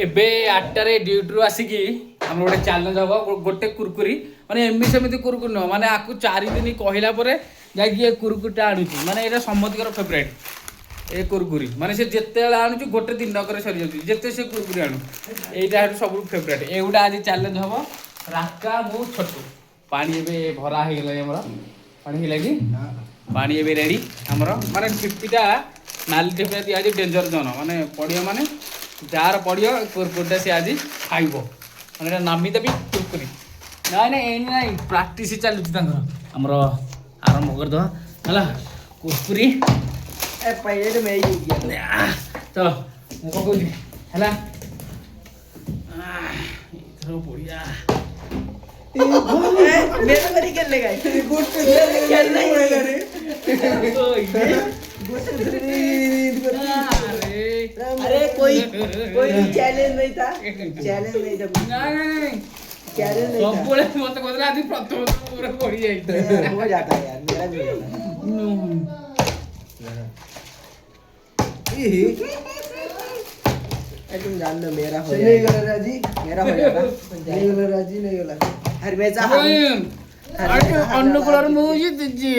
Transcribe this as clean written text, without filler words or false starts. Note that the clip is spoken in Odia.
ଏବେ 8টাରେ ଡ୍ୟୁଟିରୁ ଆସିକି ଆମର ଗୋଟେ ଚ୍ୟାଲେଞ୍ଜ ହବ ଗୋଟେ କୁରକୁରି ମାନେ ଏମିତି ସେମିତି କୁରକୁରି ନୁହଁ ମାନେ ଆକୁ 4 ଦିନ କହିଲା ପରେ ଯାଇକି ଏ କୁରକୁରିଟା ଆଣୁଛି ମାନେ ଏଇଟା ସମସ୍ତଙ୍କର ଫେଭରାଇଟ୍ ଏ କୁରକୁରି ମାନେ ସେ ଯେତେବେଳେ ଆଣୁଛି ଗୋଟେ ଦିନକରେ ସରିଯାଉଛି ଯେତେ ସେ କୁରକୁରି ଆଣୁ ଏଇଟା ହେଠୁ ସବୁଠୁ ଫେଭରାଇଟ୍ ଏଇଗୁଟା ଆଜି ଚ୍ୟାଲେଞ୍ଜ ହବ ରାକା ମୁଁ ଛୋଟୁ ପାଣି ଏବେ ଭରା ହେଇଗଲାଣି ଆମର ପାଣି ହେଲା କି ପାଣି ଏବେ ରେଡ଼ି ଆମର ମାନେ ଠିପିଟା ନାଲି ଠିପିଟା ଦିଆହେଇଛି ଡେଞ୍ଜର ଜୋନ୍ ମାନେ ପଡ଼ିବ ମାନେ ଯାହାର ପଡ଼ିବ କୁରକୁରିଟା ସେ ଆଜି ଖାଇବ ମାନେ ଏଇଟା ନାମି ଦେବି କୁରକୁରି ନାଇଁ ନାଇଁ ଏଇନି ନାଇଁ ପ୍ରାକ୍ଟିସ୍ ଚାଲୁଛି ତାଙ୍କର ଆମର ଆରମ୍ଭ କରିଦେବା ହେଲା କୁରକୁରି ए पहले तो मैं ही हो गया ତ ମୁଁ କ'ଣ କହୁଛି ହେଲା ଏଥର ବଢ଼ିଆ मेरे को नहीं खेलने का खेलना ही नहीं रे अरे कोई चैलेंज नहीं था चैलेंज नहीं था चैलेंज नहीं था ସବୁବେଳେ ମତେ କହୁଥିଲା ଆଜି ପ୍ରଥମ ପୁରା ପଡ଼ି ଯାଇଥିଲା हो जाता है यार मेरा भी हो जाता है तुम जान लो मेरा हो नहीं गला राजी मेरा हो जाता नहीं गला राजी नहीं गला हर मैच अन्नपूर्ण ମୁଁ ଜିତିଛି